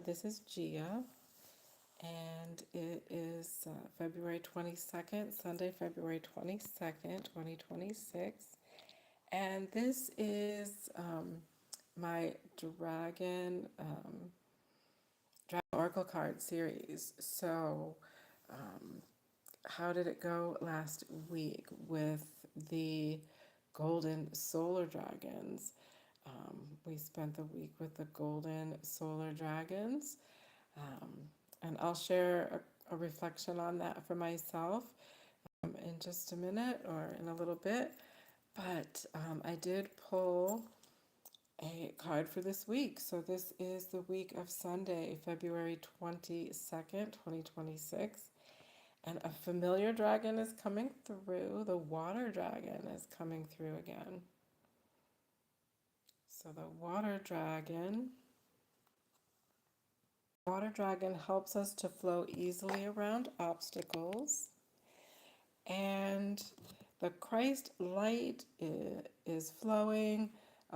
This is Gia, and it is February 22nd, Sunday, February 22nd, 2026. And this is my Dragon Oracle card series. So, um, how did it go last week with the golden solar dragons? We spent the week with the golden solar dragons. Um, and I'll share a reflection on that for myself in just a minute or in a little bit. But I did pull a card for this week. So this is the week of Sunday, February 22nd, 2026. And a familiar dragon is coming through. The water dragon is coming through again. So the water dragon helps us to flow easily around obstacles. And the Christ light is flowing,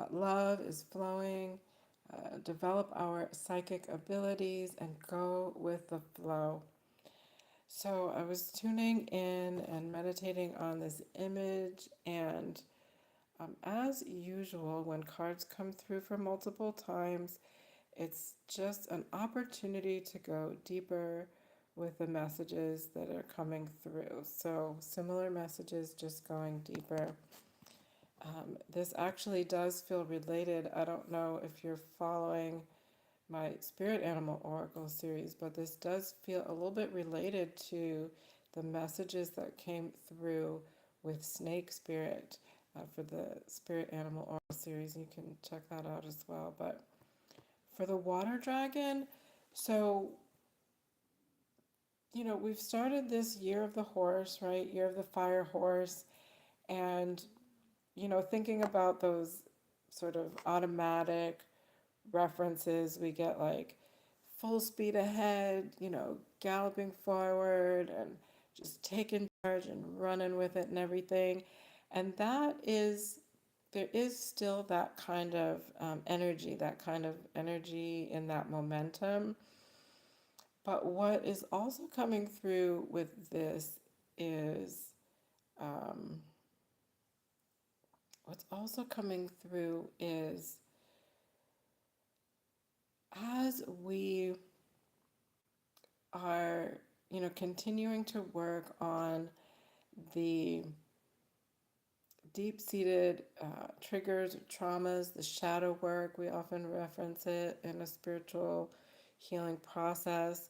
love is flowing, develop our psychic abilities and go with the flow. So I was tuning in and meditating on this image, and as usual, when cards come through for multiple times, it's just an opportunity to go deeper with the messages that are coming through. So, similar messages, just going deeper. This actually does feel related. I don't know if you're following my Spirit Animal Oracle series, but this does feel a little bit related to the messages that came through with Snake Spirit for the Spirit Animal Oracle series. You can check that out as well. But for the water dragon, so we've started this year of the horse, right? Year of the fire horse. And, thinking about those sort of automatic references, we get like full speed ahead, galloping forward and just taking charge and running with it and everything. And there is still that kind of energy in that momentum. But what is also coming through with this is, um, what's also coming through is as we are, continuing to work on the deep-seated triggers, traumas, the shadow work, we often reference it in a spiritual healing process.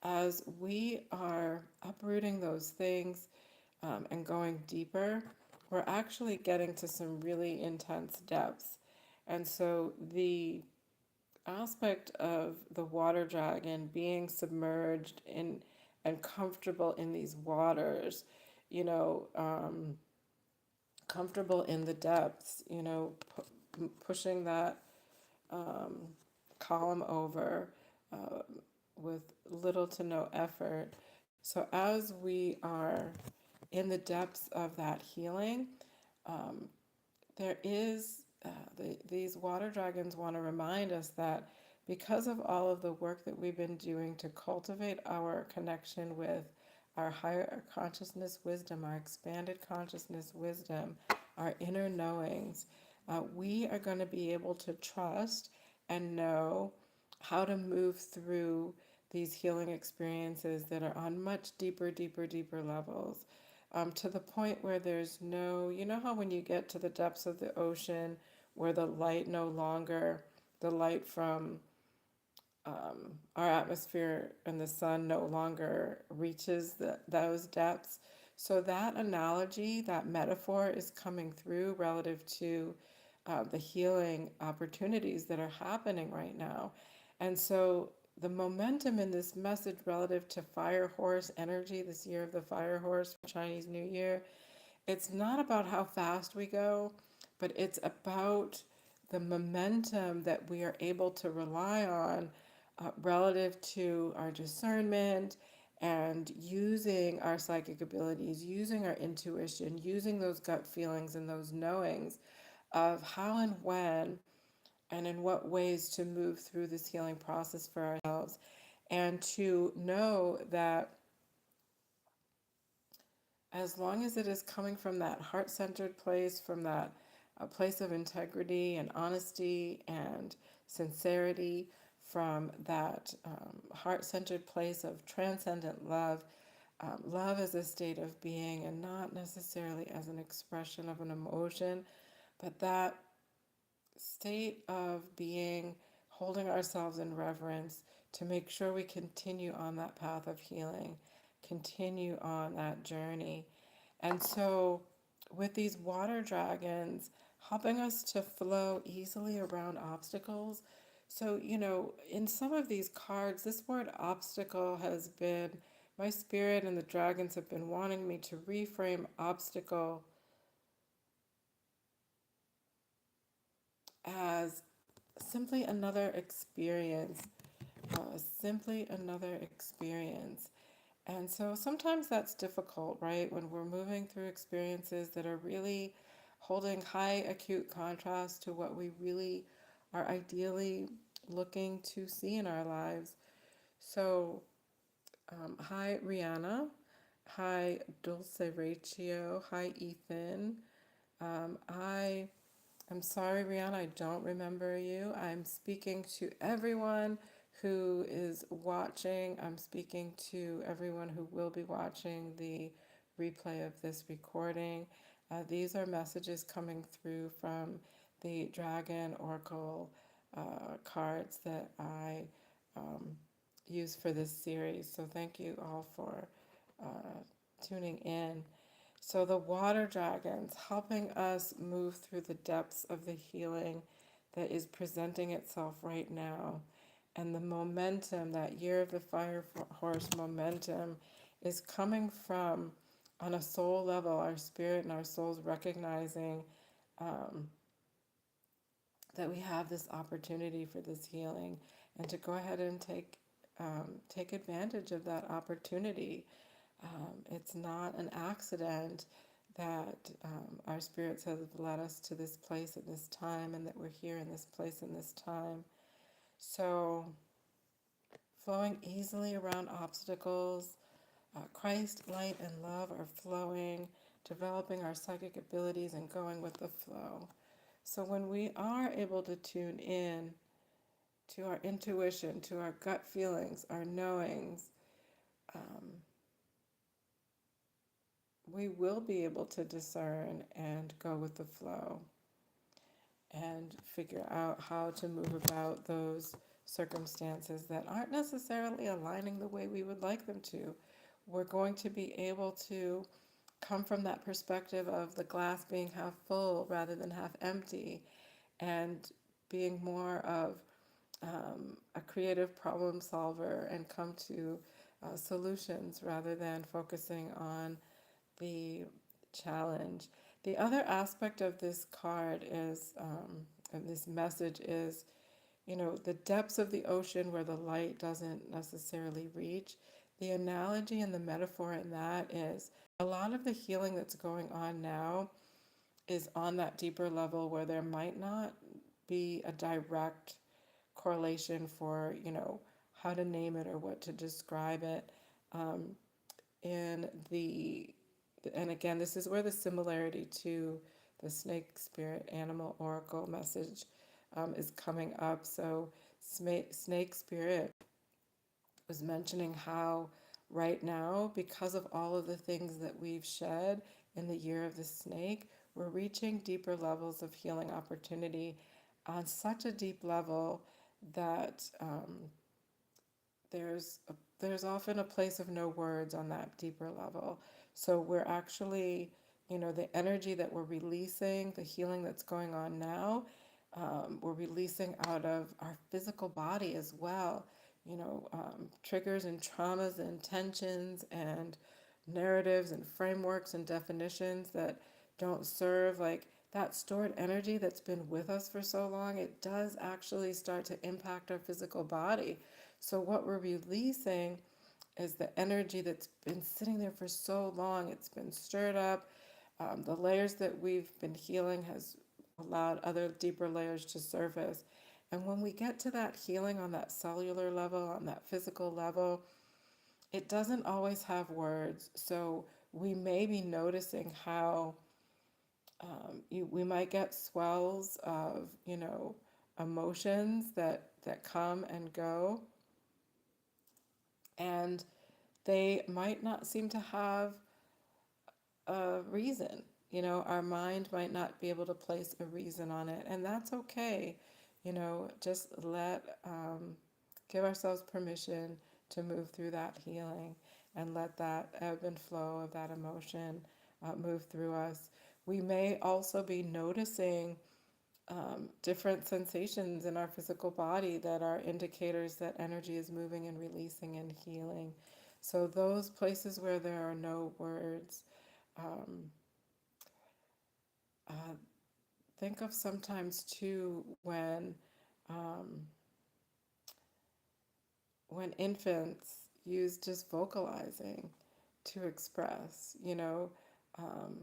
As we are uprooting those things and going deeper, we're actually getting to some really intense depths. And so the aspect of the water dragon being submerged in and comfortable in these waters, you know, um, comfortable in the depths, pushing that um, column over uh, with little to no effort. So as we are in the depths of that healing, um, there is these water dragons want to remind us that because of all of the work that we've been doing to cultivate our connection with our higher consciousness wisdom, our expanded consciousness wisdom, our inner knowings, we are going to be able to trust and know how to move through these healing experiences that are on much deeper, deeper, deeper levels, to the point where there's no, how when you get to the depths of the ocean where the light from our atmosphere and the sun no longer reaches those depths. So that analogy, that metaphor is coming through relative to the healing opportunities that are happening right now. And so the momentum in this message relative to fire horse energy, this year of the fire horse for Chinese New Year, it's not about how fast we go, but it's about the momentum that we are able to rely on relative to our discernment and using our psychic abilities, using our intuition, using those gut feelings and those knowings of how and when and in what ways to move through this healing process for ourselves, and to know that as long as it is coming from that heart centered place, from that place of integrity and honesty and sincerity, from that heart centered place of transcendent love. Love as a state of being and not necessarily as an expression of an emotion, but that state of being, holding ourselves in reverence to make sure we continue on that path of healing, continue on that journey. And so, with these water dragons helping us to flow easily around obstacles. So, in some of these cards, this word obstacle has been, my spirit and the dragons have been wanting me to reframe obstacle as simply another experience, simply another experience. And so sometimes that's difficult, right? When we're moving through experiences that are really holding high acute contrast to what we really are ideally looking to see in our lives. So, hi, Rihanna. Hi, Dulce Ratio. Hi, Ethan. I I'm sorry, Rihanna, I don't remember you. I'm speaking to everyone who is watching. I'm speaking to everyone who will be watching the replay of this recording. These are messages coming through from the Dragon Oracle cards that I um, use for this series. So thank you all for tuning in. So the water dragons helping us move through the depths of the healing that is presenting itself right now. And the momentum, that year of the fire horse momentum, is coming from, on a soul level, our spirit and our souls recognizing um, that we have this opportunity for this healing, and to go ahead and take advantage of that opportunity. It's not an accident that our spirits have led us to this place at this time, and that we're here in this place in this time. So, flowing easily around obstacles, Christ, light, and love are flowing, developing our psychic abilities and going with the flow. So, when we are able to tune in to our intuition, to our gut feelings, our knowings, um, we will be able to discern and go with the flow and figure out how to move about those circumstances that aren't necessarily aligning the way we would like them to. We're going to be able to come from that perspective of the glass being half full rather than half empty, and being more of a creative problem solver, and come to solutions rather than focusing on the challenge. The other aspect of this card is, and this message is, the depths of the ocean where the light doesn't necessarily reach. The analogy and the metaphor in that is a lot of the healing that's going on now is on that deeper level where there might not be a direct correlation for, how to name it or what to describe it. Um, in the and again, this is where the similarity to the snake spirit animal oracle message is coming up. So snake spirit was mentioning how right now, because of all of the things that we've shed in the year of the snake, we're reaching deeper levels of healing opportunity on such a deep level that there's often a place of no words on that deeper level. So we're actually, the energy that we're releasing, the healing that's going on now, we're releasing out of our physical body as well. Triggers and traumas and tensions and narratives and frameworks and definitions that don't serve, like that stored energy that's been with us for so long, it does actually start to impact our physical body. So what we're releasing is the energy that's been sitting there for so long. It's been stirred up. The layers that we've been healing has allowed other deeper layers to surface. And when we get to that healing on that cellular level, on that physical level, it doesn't always have words. So we may be noticing how we might get swells of, emotions that come and go, and they might not seem to have a reason. Our mind might not be able to place a reason on it, and that's okay. Just give ourselves permission to move through that healing and let that ebb and flow of that emotion move through us. We may also be noticing different sensations in our physical body that are indicators that energy is moving and releasing and healing. So, those places where there are no words, um, uh, think of sometimes too um, when infants use just vocalizing to express, um,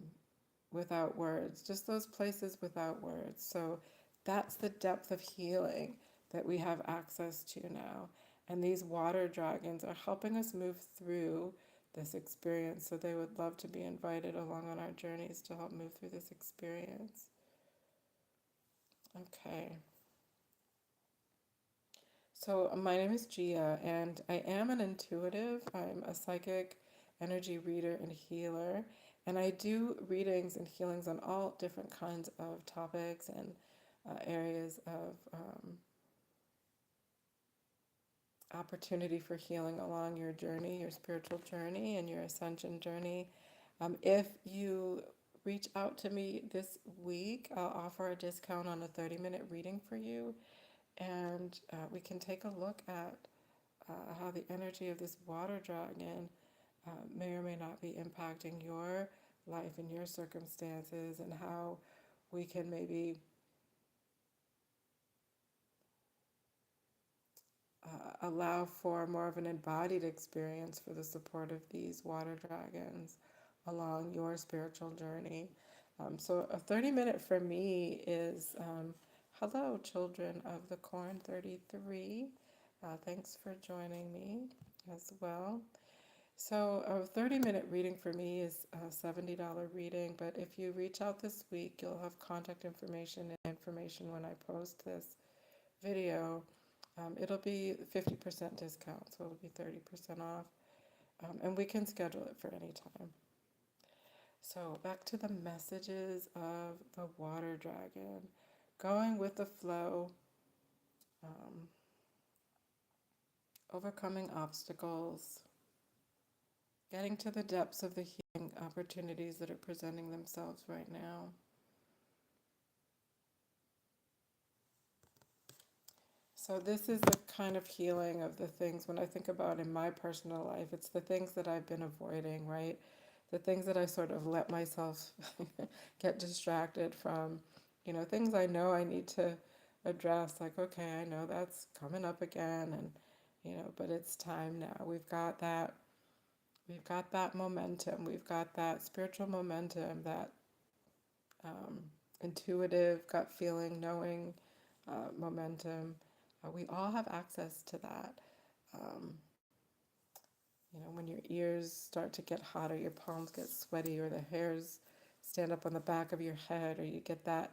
without words, just those places without words. So that's the depth of healing that we have access to now. And these water dragons are helping us move through this experience. So they would love to be invited along on our journeys to help move through this experience. Okay. So my name is Gia, and I am an intuitive. I'm a psychic, energy reader, and healer. And I do readings and healings on all different kinds of topics and areas of opportunity for healing along your journey, your spiritual journey, and your ascension journey. If you reach out to me this week, I'll offer a discount on a 30-minute reading for you, and we can take a look at how the energy of this water dragon may or may not be impacting your life and your circumstances, and how we can maybe allow for more of an embodied experience for the support of these water dragons along your spiritual journey. So, a 30-minute for me is hello, children of the corn 33. Thanks for joining me as well. So, a 30-minute reading for me is a $70 reading, but if you reach out this week, you'll have contact information when I post this video. It'll be 50% discount, so it'll be 30% off, and we can schedule it for any time. So, back to the messages of the water dragon, going with the flow, um, overcoming obstacles, getting to the depths of the healing opportunities that are presenting themselves right now. So, this is the kind of healing of the things when I think about in my personal life, it's the things that I've been avoiding, right? The things that I sort of let myself get distracted from, things I know I need to address, like, okay, I know that's coming up again, and, but it's time now. We've got that momentum, we've got that spiritual momentum, that um, intuitive, gut feeling, knowing momentum. We all have access to that. Um, when your ears start to get hot, or your palms get sweaty, or the hairs stand up on the back of your head, or you get that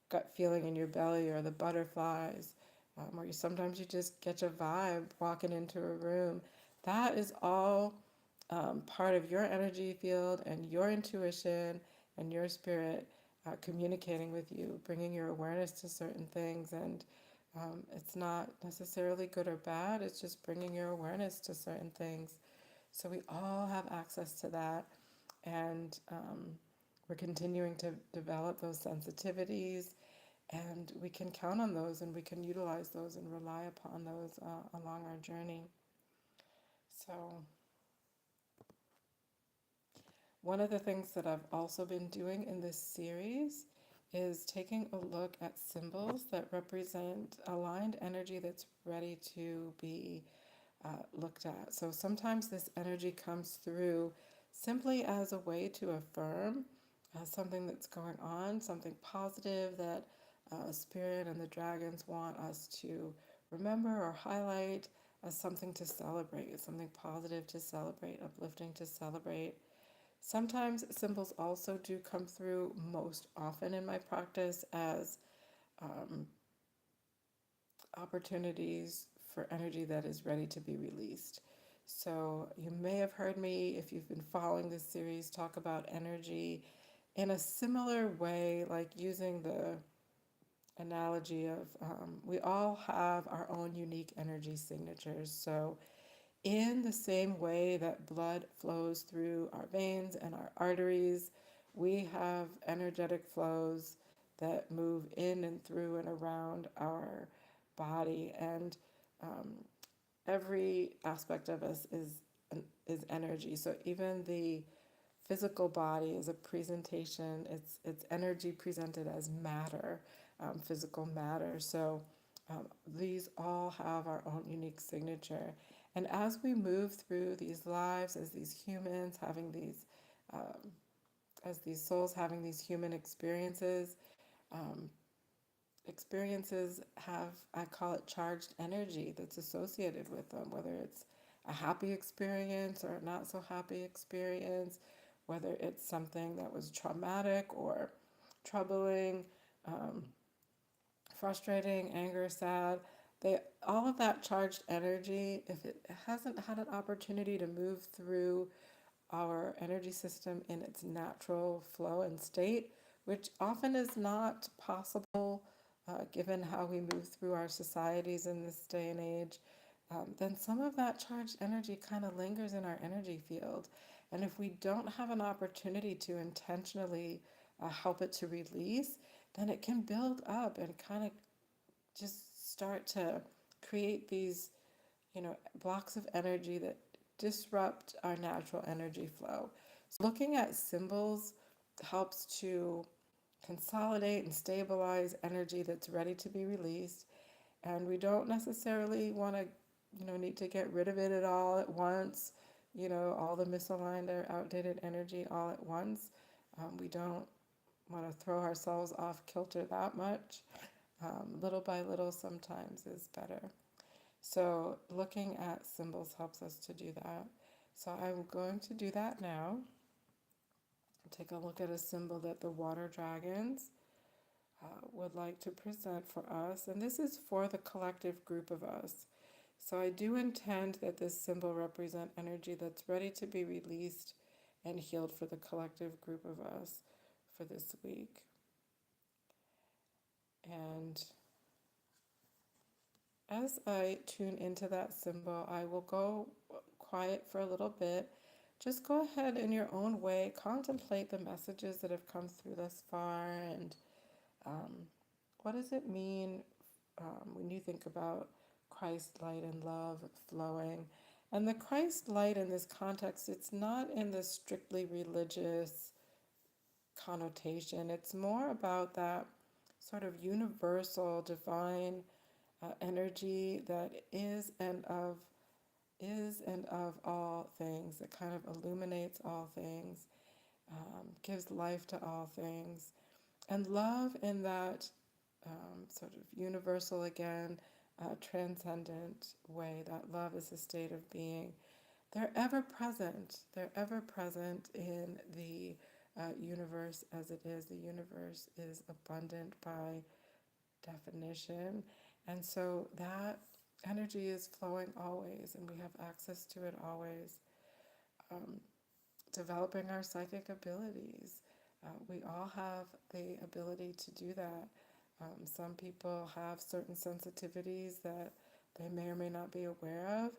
gut feeling in your belly, or the butterflies, or sometimes you just get a vibe walking into a room. That is all part of your energy field and your intuition and your spirit communicating with you, bringing your awareness to certain things. And it's not necessarily good or bad, it's just bringing your awareness to certain things. So we all have access to that. And we're continuing to develop those sensitivities, and we can count on those, and we can utilize those and rely upon those along our journey. So, one of the things that I've also been doing in this series is taking a look at symbols that represent aligned energy that's ready to be looked at. So sometimes this energy comes through simply as a way to affirm something that's going on, something positive that Spirit and the dragons want us to remember or highlight as something to celebrate, something positive to celebrate, uplifting to celebrate. Sometimes symbols also do come through, most often in my practice, as um, opportunities for energy that is ready to be released. So, you may have heard me, if you've been following this series, talk about energy in a similar way, like using the analogy of we all have our own unique energy signatures. So, in the same way that blood flows through our veins and our arteries, we have energetic flows that move in and through and around our body, and um, every aspect of us is energy. So even the physical body is a presentation. It's energy presented as matter, physical matter. So these all have our own unique signature. And as we move through these lives, as these humans having these, um, as these souls having these human experiences, um, experiences have, I call it, charged energy that's associated with them, whether it's a happy experience or a not so happy experience, whether it's something that was traumatic or troubling, um, frustrating, anger, sad. They, all of that charged energy, if it hasn't had an opportunity to move through our energy system in its natural flow and state, which often is not possible given how we move through our societies in this day and age, then some of that charged energy kind of lingers in our energy field. And if we don't have an opportunity to intentionally help it to release, then it can build up and kind of just start to create these, blocks of energy that disrupt our natural energy flow. So looking at symbols helps to consolidate and stabilize energy that's ready to be released. And we don't necessarily want to, need to get rid of it at all at once, all the misaligned or outdated energy all at once. We don't want to throw ourselves off kilter that much. Little by little sometimes is better. So looking at symbols helps us to do that. So I'm going to do that now. Take a look at a symbol that the water dragons would like to present for us. And this is for the collective group of us. So I do intend that this symbol represent energy that's ready to be released and healed for the collective group of us for this week. And as I tune into that symbol, I will go quiet for a little bit. Just go ahead in your own way, contemplate the messages that have come through thus far, and um, what does it mean when you think about Christ light and love flowing? And the Christ light in this context, it's not in the strictly religious connotation. It's more about that sort of universal divine energy that is and of all things, that kind of illuminates all things, gives life to all things. And love in that sort of universal, again, transcendent way, that love is a state of being. They're ever present. They're ever present in the universe as it is. The universe is abundant by definition. And so that energy is flowing always, and we have access to it always. Um, Developing our psychic abilities. We all have the ability to do that. Some people have certain sensitivities that they may or may not be aware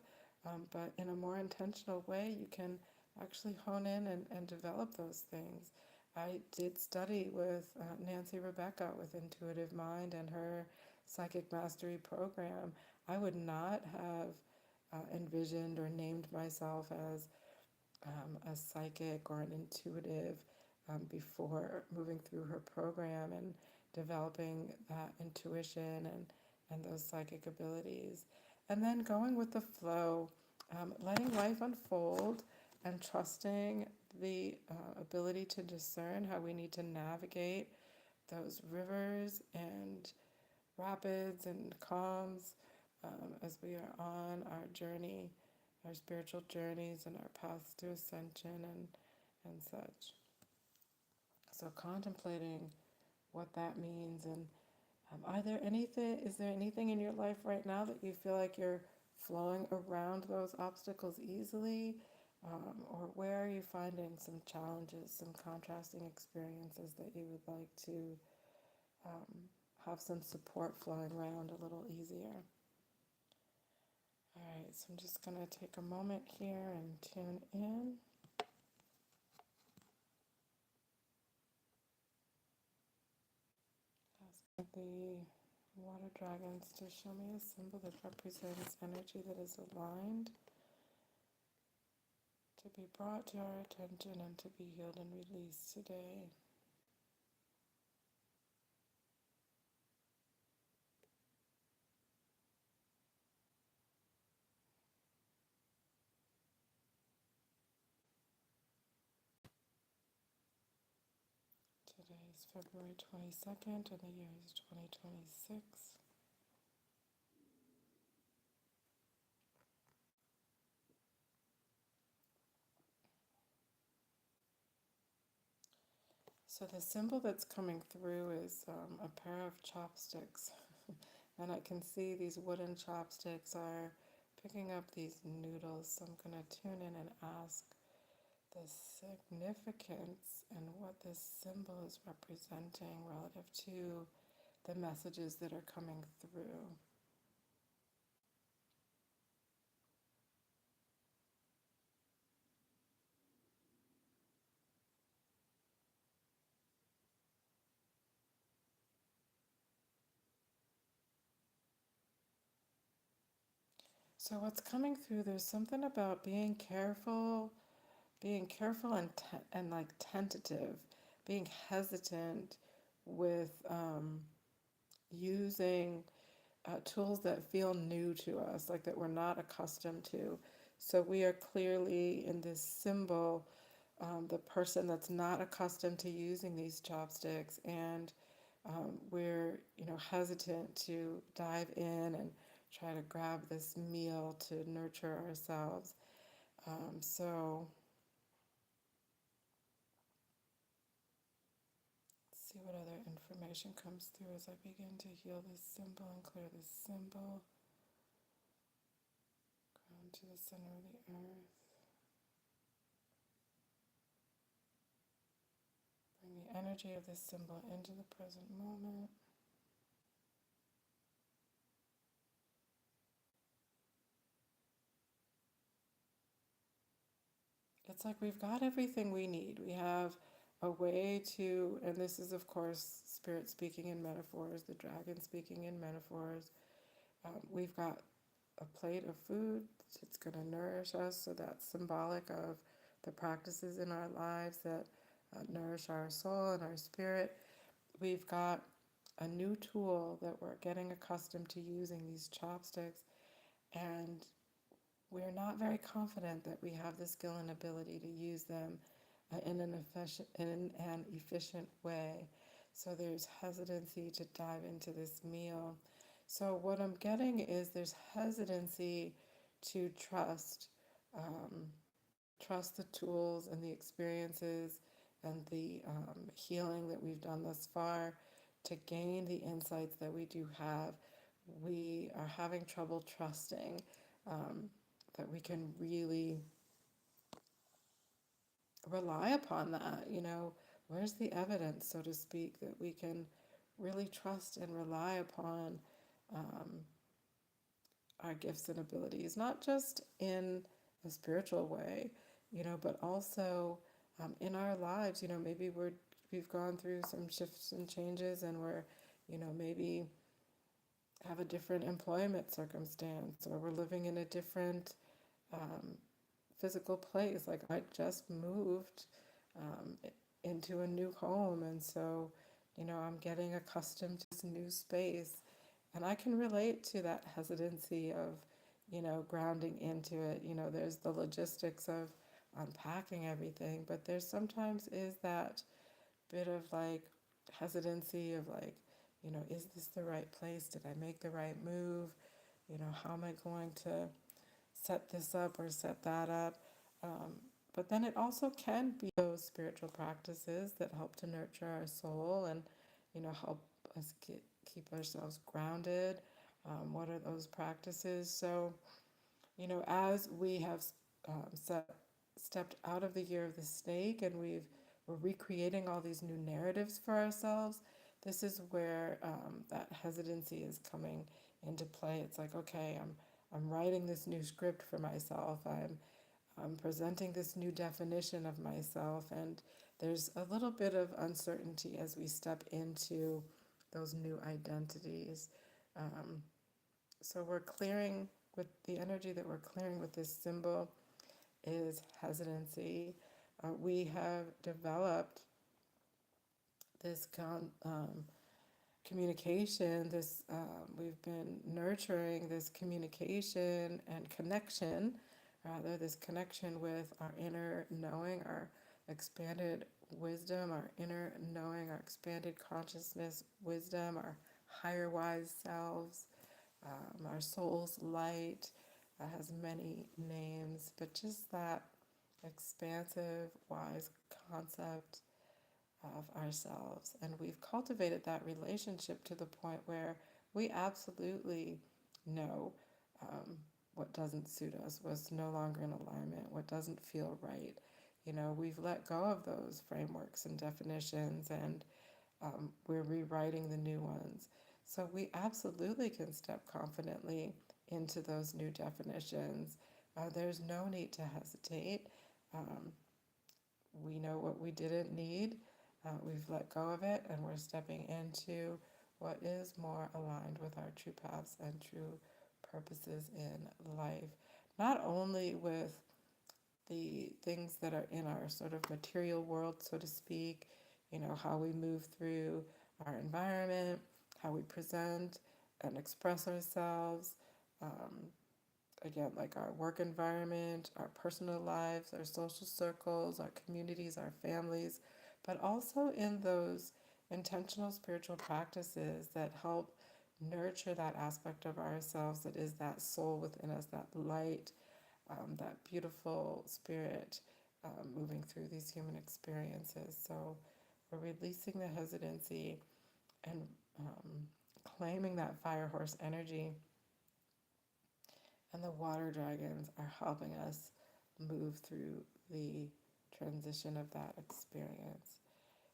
of, but in a more intentional way, you can actually hone in and develop those things. I did study with Nancy Rebecca with Intuitive Mind and her Psychic Mastery program. I would not have envisioned or named myself as a psychic or an intuitive before moving through her program and developing that intuition and those psychic abilities. And then going with the flow, letting life unfold and trusting the ability to discern how we need to navigate those rivers and rapids and calms as we are on our journey, our spiritual journeys and our paths to ascension and such. So contemplating what that means and is there anything in your life right now that you feel like you're flowing around those obstacles easily? Or where are you finding some challenges, some contrasting experiences that you would like to um, have some support flowing around a little easier? All right, so I'm just going to take a moment here and tune in. Ask the water dragons to show me a symbol that represents energy that is aligned to be brought to our attention and to be healed and released today. Today is February 22nd and the year is 2026. So the symbol that's coming through is a pair of chopsticks. And I can see these wooden chopsticks are picking up these noodles. So I'm going to tune in and ask the significance and what this symbol is representing relative to the messages that are coming through. So what's coming through, there's something about being careful and like tentative, being hesitant with using tools that feel new to us, like that we're not accustomed to. So we are clearly in this symbol, the person that's not accustomed to using these chopsticks, and we're hesitant to dive in and try to grab this meal to nurture ourselves. So let's see what other information comes through as I begin to heal this symbol and clear this symbol. Ground to the center of the earth. Bring the energy of this symbol into the present moment. It's like we've got everything we need. We have a way to, and this is, of course, spirit speaking in metaphors, the dragon speaking in metaphors. We've got a plate of food that's going to nourish us, so that's symbolic of the practices in our lives that nourish our soul and our spirit. We've got a new tool that we're getting accustomed to using, these chopsticks, and we're not very confident that we have the skill and ability to use them in an efficient way. So there's hesitancy to dive into this meal. So what I'm getting is there's hesitancy to um, trust the tools and the experiences and the healing that we've done thus far to gain the insights that we do have. We are having trouble trusting um, that we can really rely upon that. Where's the evidence, so to speak, that we can really trust and rely upon um, our gifts and abilities, not just in a spiritual way, but also in our lives. Maybe we've gone through some shifts and changes, and maybe have a different employment circumstance, or we're living in a different um, physical place. Like I just moved um, into a new home, and so I'm getting accustomed to this new space, and I can relate to that hesitancy of grounding into it. There's the logistics of unpacking everything, but there's sometimes is that bit of like hesitancy of like, is this the right place? Did I make the right move? How am I going to set this up or set that up? Um, but then it also can be those spiritual practices that help to nurture our soul and, help us keep ourselves grounded. What are those practices? So, as we have stepped out of the year of the snake and we're recreating all these new narratives for ourselves, this is where that hesitancy is coming into play. It's like, okay, I'm writing this new script for myself. I'm presenting this new definition of myself, and there's a little bit of uncertainty as we step into those new identities. Um, so we're clearing with the energy that we're clearing with this symbol is hesitancy. We have developed this communication, we've been nurturing this communication and connection, rather, this connection with our inner knowing, our expanded wisdom, our inner knowing, our expanded consciousness wisdom, our higher wise selves, our soul's light. Has many names, but just that expansive, wise concept of ourselves. And we've cultivated that relationship to the point where we absolutely know um, what doesn't suit us, what's no longer in alignment, what doesn't feel right. We've let go of those frameworks and definitions, and we're rewriting the new ones. So we absolutely can step confidently into those new definitions. There's no need to hesitate. Um, we know what we didn't need. We've let go of it, and we're stepping into what is more aligned with our true paths and true purposes in life. Not only with the things that are in our sort of material world, so to speak, how we move through our environment, how we present and express ourselves. Um, Again, like our work environment, our personal lives, our social circles, our communities, our families, but also in those intentional spiritual practices that help nurture that aspect of ourselves that is that soul within us, that light, that beautiful spirit moving through these human experiences. So we're releasing the hesitancy and claiming that fire horse energy, and the water dragons are helping us move through the transition of that experience.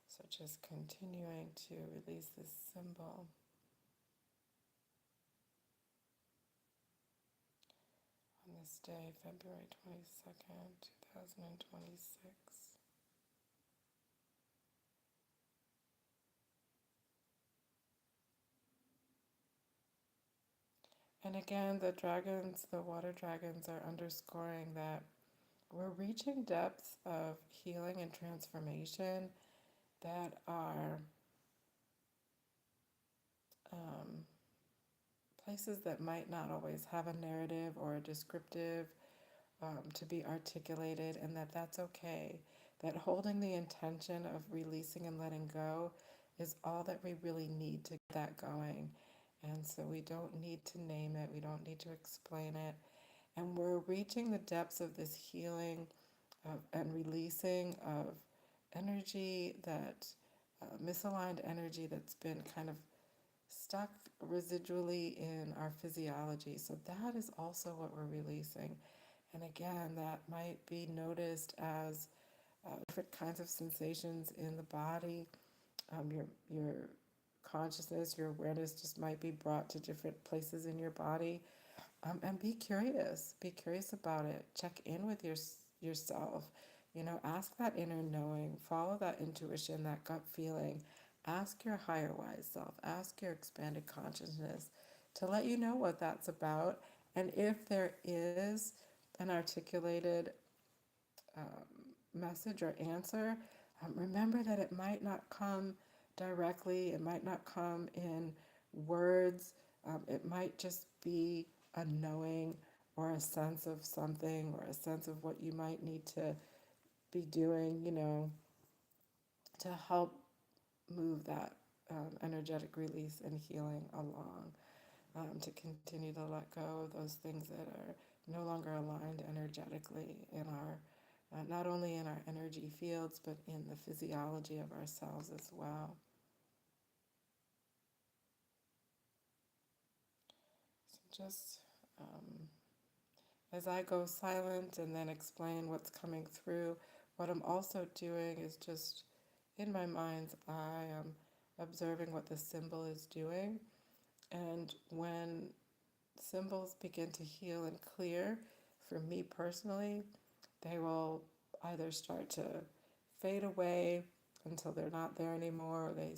So just continuing to release this symbol on this day, February 22nd, 2026. And again, the water dragons are underscoring that we're reaching depths of healing and transformation that are um, places that might not always have a narrative or a descriptive to be articulated, and that's okay. That holding the intention of releasing and letting go is all that we really need to get that going. And so we don't need to name it, we don't need to explain it. And we're reaching the depths of this healing and releasing of energy misaligned energy that's been kind of stuck residually in our physiology. So that is also what we're releasing. And again, that might be noticed as different kinds of sensations in the body. Your consciousness, your awareness just might be brought to different places in your body. And be curious. Be curious about it. Check in with yourself. Ask that inner knowing. Follow that intuition, that gut feeling. Ask your higher wise self. Ask your expanded consciousness to let you know what that's about. And if there is an articulated message or answer, remember that it might not come directly, it might not come in words, it might just be a knowing or a sense of something or a sense of what you might need to be doing, to help move that energetic release and healing along, to continue to let go of those things that are no longer aligned energetically in our, not only in our energy fields, but in the physiology of ourselves as well. So just as I go silent and then explain what's coming through, what I'm also doing is just in my mind's eye, I'm observing what the symbol is doing. And when symbols begin to heal and clear, for me personally, they will either start to fade away until they're not there anymore, or they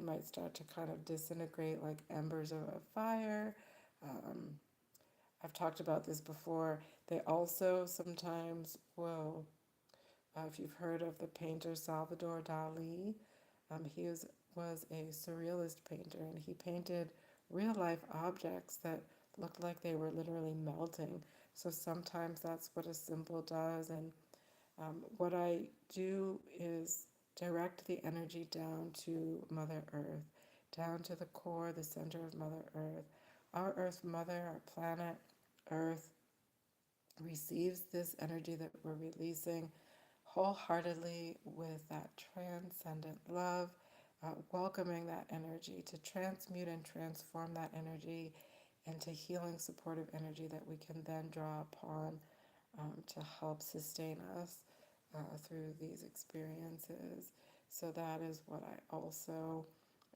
might start to kind of disintegrate like embers of a fire. Um, I've talked about this before. They also sometimes will, if you've heard of the painter Salvador Dali, was a surrealist painter, and he painted real life objects that looked like they were literally melting. So sometimes that's what a symbol does. And what I do is direct the energy down to Mother Earth, down to the core, the center of Mother Earth. Our Earth Mother, our planet Earth, receives this energy that we're releasing wholeheartedly with that transcendent love, welcoming that energy to transmute and transform that energy into healing, supportive energy that we can then draw upon, to help sustain us through these experiences. So that is what I also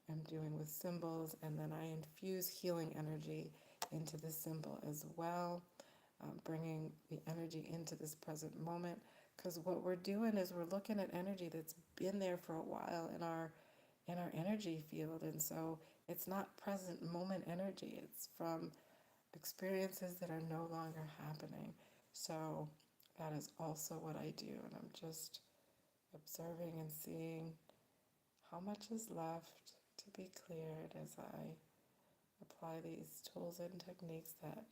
am doing with symbols, and then I infuse healing energy into the symbol as well, bringing the energy into this present moment. Because what we're doing is we're looking at energy that's been there for a while in our energy field, and so it's not present moment energy. It's from experiences that are no longer happening. So that is also what I do, and I'm just observing and seeing how much is left to be cleared as I apply these tools and techniques that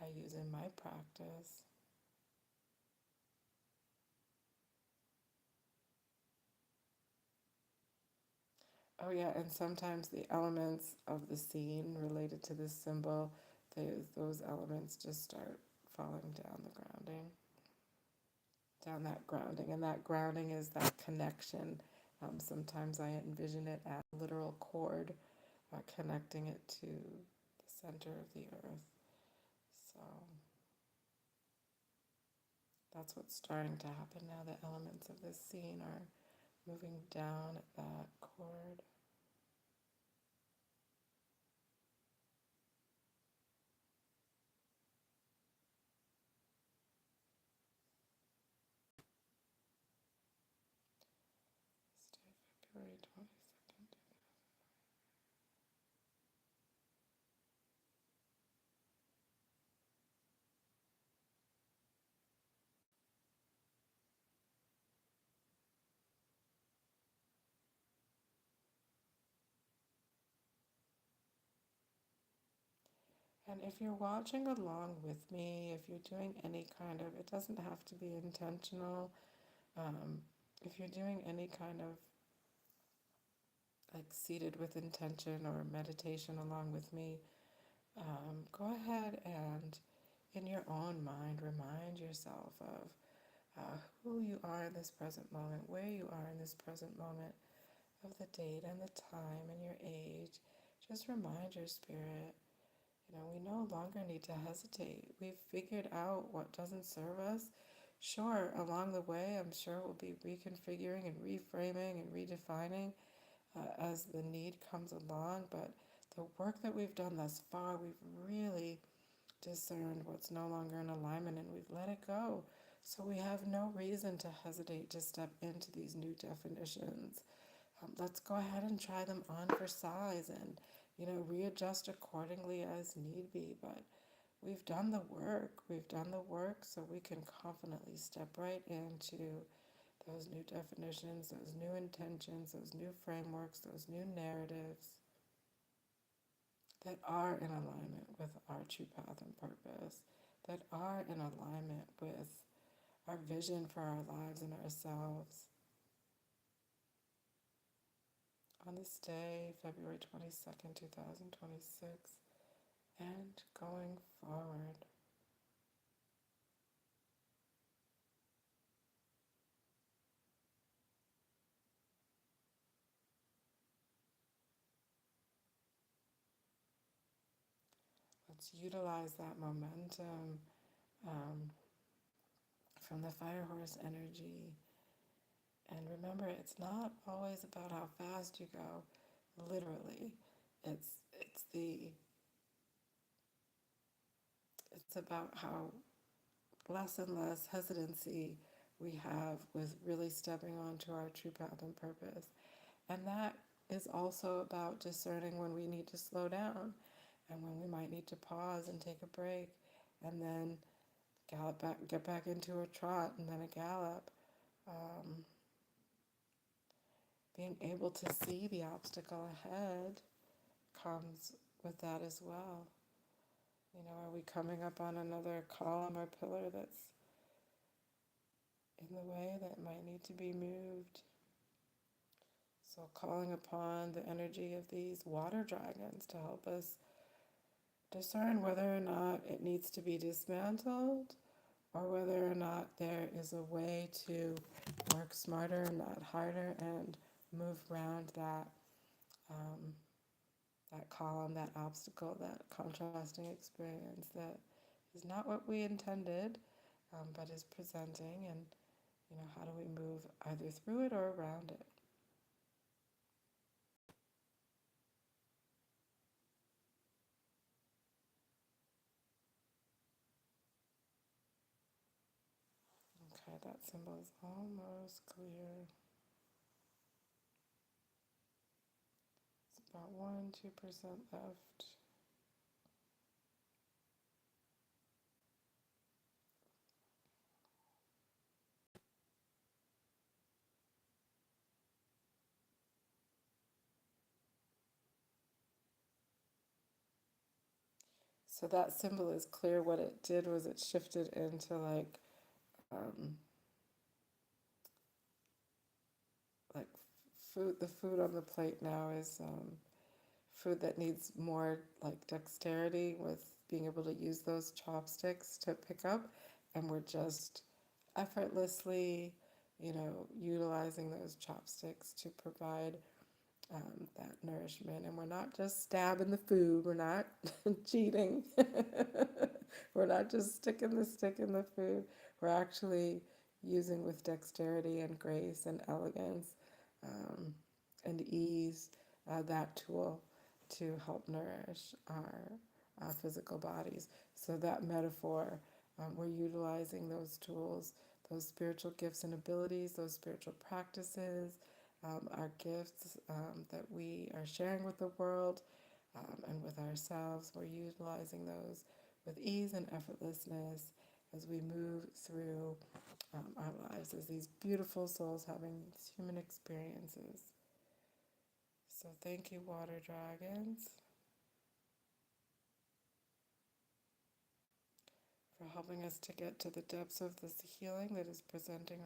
I use in my practice. Oh, yeah, and sometimes the elements of the scene related to this symbol, those elements just start falling down the grounding, down that grounding. And that grounding is that connection. Sometimes I envision it as a literal cord, connecting it to the center of the earth. So that's what's starting to happen now. The elements of this scene are moving down at that cord. February 22nd. And if you're watching along with me, if you're doing any kind of, it doesn't have to be intentional. Um, if you're doing any kind of like seated with intention or meditation along with me, go ahead and in your own mind remind yourself of who you are in this present moment, where you are in this present moment, of the date and the time and your age. Just remind your spirit, we no longer need to hesitate. We've figured out what doesn't serve us. Sure, along the way, I'm sure we'll be reconfiguring and reframing and redefining as the need comes along. But the work that we've done thus far, we've really discerned what's no longer in alignment and we've let it go. So we have no reason to hesitate to step into these new definitions. Let's go ahead and try them on for size and, readjust accordingly as need be. But we've done the work. We've done the work so we can confidently step right into those new definitions, those new intentions, those new frameworks, those new narratives that are in alignment with our true path and purpose, that are in alignment with our vision for our lives and ourselves. on this day, February 22nd, 2026, and going forward. Let's utilize that momentum um, from the fire horse energy. And remember, it's not always about how fast you go, literally. It's the it's about how less and less hesitancy we have with really stepping onto our true path and purpose. And that is also about discerning when we need to slow down and when we might need to pause and take a break and then gallop back, get back into a trot and then a gallop. Um, Being able to see the obstacle ahead comes with that as well. Are we coming up on another column or pillar that's in the way that might need to be moved? So, calling upon the energy of these water dragons to help us discern whether or not it needs to be dismantled or whether or not there is a way to work smarter and not harder and move around um, that column, that obstacle, that contrasting experience that is not what we intended, but is presenting. And how do we move either through it or around it? Okay, that symbol is almost clear. It's about 1-2% left. So that symbol is clear. What it did was it shifted into um, like food. The food on the plate now is food that needs more like dexterity with being able to use those chopsticks to pick up, and we're just effortlessly, utilizing those chopsticks to provide that nourishment. And we're not just stabbing the food, we're not cheating, we're not just sticking the stick in the food, we're actually using with dexterity and grace and elegance um, and ease that tool to help nourish our physical bodies. So, that metaphor, we're utilizing those tools, those spiritual gifts and abilities, those spiritual practices, our gifts that we are sharing with the world and with ourselves. We're utilizing those with ease and effortlessness as we move through our lives as these beautiful souls having these human experiences. So, thank you, water dragons, for helping us to get to the depths of this healing that is presenting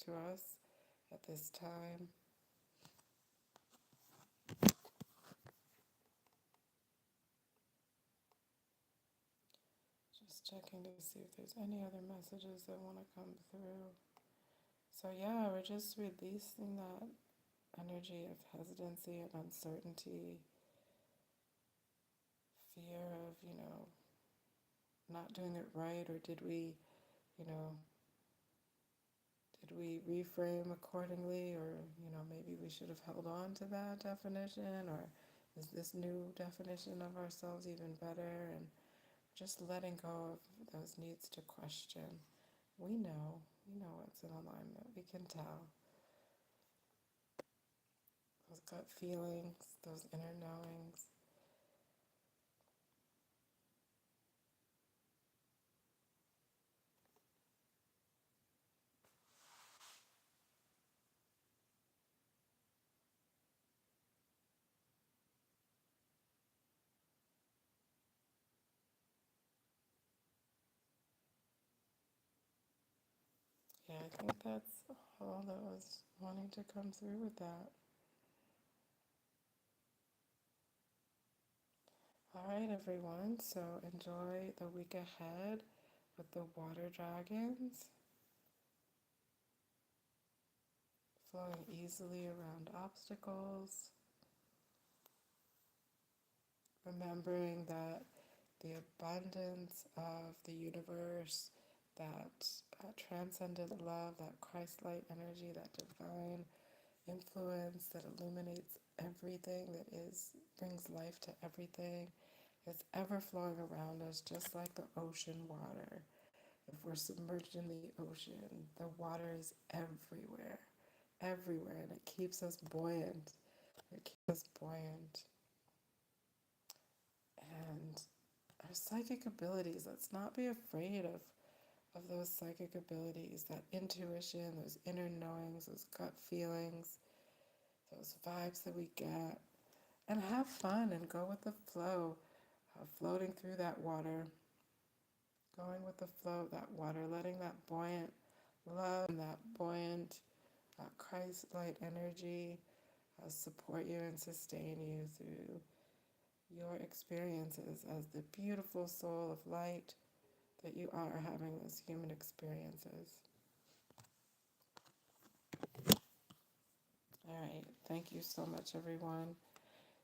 to us at this time. Just checking to see if there's any other messages that want to come through. So, yeah, we're just releasing that energy of hesitancy and uncertainty, fear of, not doing it right, or you know, did we reframe accordingly, or, maybe we should have held on to that definition, or is this new definition of ourselves even better? And just letting go of those needs to question. We know what's in alignment. We can tell. Those gut feelings, those inner knowings. Yeah, I think that's all that was wanting to come through with that. All right, everyone. So enjoy the week ahead with the water dragons flowing easily around obstacles, remembering that the abundance of the universe, that transcendent love, that Christ light energy, that divine influence that illuminates everything, that is brings life to everything, is ever flowing around us, just like the ocean water. If we're submerged in the ocean, the water is everywhere, everywhere, and it keeps us buoyant. It keeps us buoyant. And our psychic abilities, let's not be afraid of those psychic abilities, that intuition, those inner knowings, those gut feelings, those vibes that we get, and have fun and go with the flow, floating through that water, going with the flow of that water, letting that buoyant love and that buoyant Christ light energy support you and sustain you through your experiences as the beautiful soul of light that you are having those human experiences. All right, thank you so much, everyone.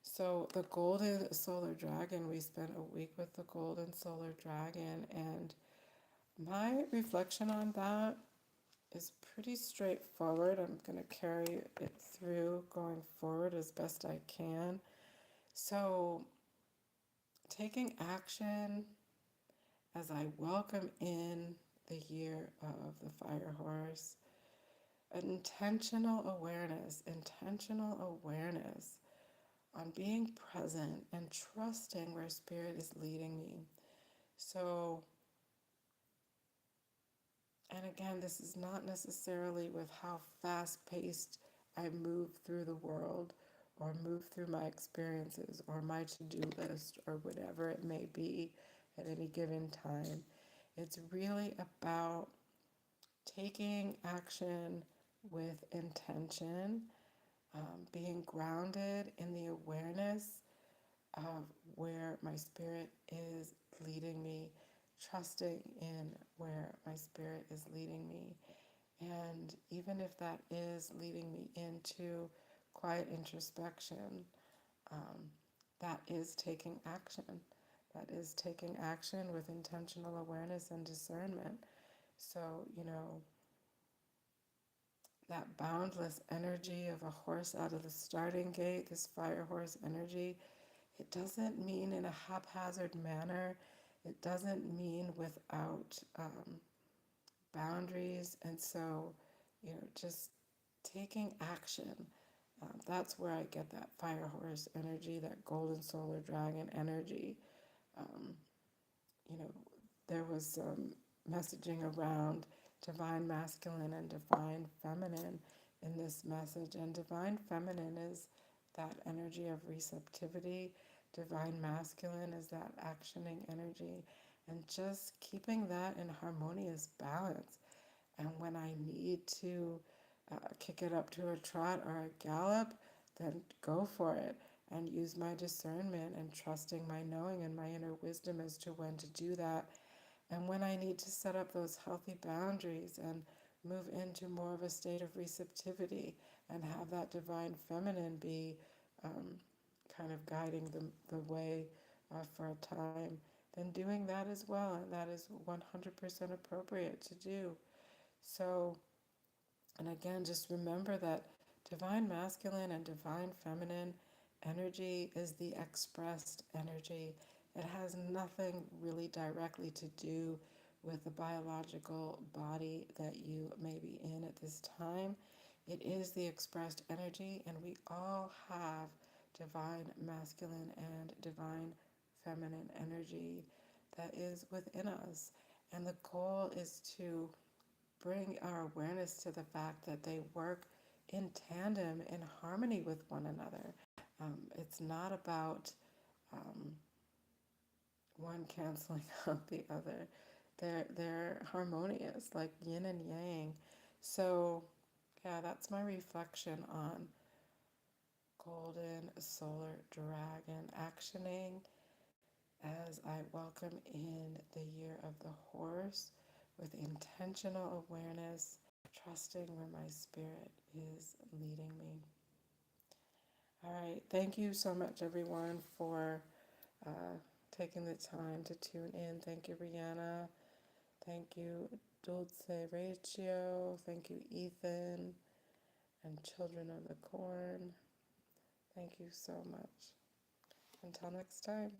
So, the golden solar dragon, we spent a week with the golden solar dragon, and my reflection on that is pretty straightforward. I'm going to carry it through going forward as best I can. So, taking action as I welcome in the year of the fire horse, intentional awareness on being present and trusting where spirit is leading me. So, and again, this is not necessarily with how fast paced I move through the world or move through my experiences or my to do list or whatever it may be at any given time. It's really about taking action with intention, being grounded in the awareness of where my spirit is leading me, trusting in where my spirit is leading me. And even if that is leading me into quiet introspection, um, that is taking action. That is taking action with intentional awareness and discernment. So, that boundless energy of a horse out of the starting gate, this fire horse energy, it doesn't mean in a haphazard manner. It doesn't mean without boundaries. And so, just taking action. That's where I get that fire horse energy, that golden solar dragon energy. Um, you know, there was some messaging around divine masculine and divine feminine in this message. And divine feminine is that energy of receptivity, divine masculine is that actioning energy, and just keeping that in harmonious balance. And when I need to kick it up to a trot or a gallop, then go for it and use my discernment and trusting my knowing and my inner wisdom as to when to do that. And when I need to set up those healthy boundaries and move into more of a state of receptivity and have that divine feminine be um, kind of guiding the way for a time, then doing that as well. And that is 100% appropriate to do. So, and again, just remember that divine masculine and divine feminine energy is the expressed energy. It has nothing really directly to do with the biological body that you may be in at this time. It is the expressed energy, and we all have divine masculine and divine feminine energy that is within us. And the goal is to bring our awareness to the fact that they work in tandem, in harmony with one another. It's not about um, one canceling out the other. They're harmonious, like yin and yang. So, yeah, that's my reflection on golden solar dragon actioning as I welcome in the year of the horse with intentional awareness, trusting where my spirit is leading me. All right. Thank you so much, everyone, for taking the time to tune in. Thank you, Brianna. Thank you, Dulce Ratio. Thank you, Ethan and Children of the Corn. Thank you so much. Until next time.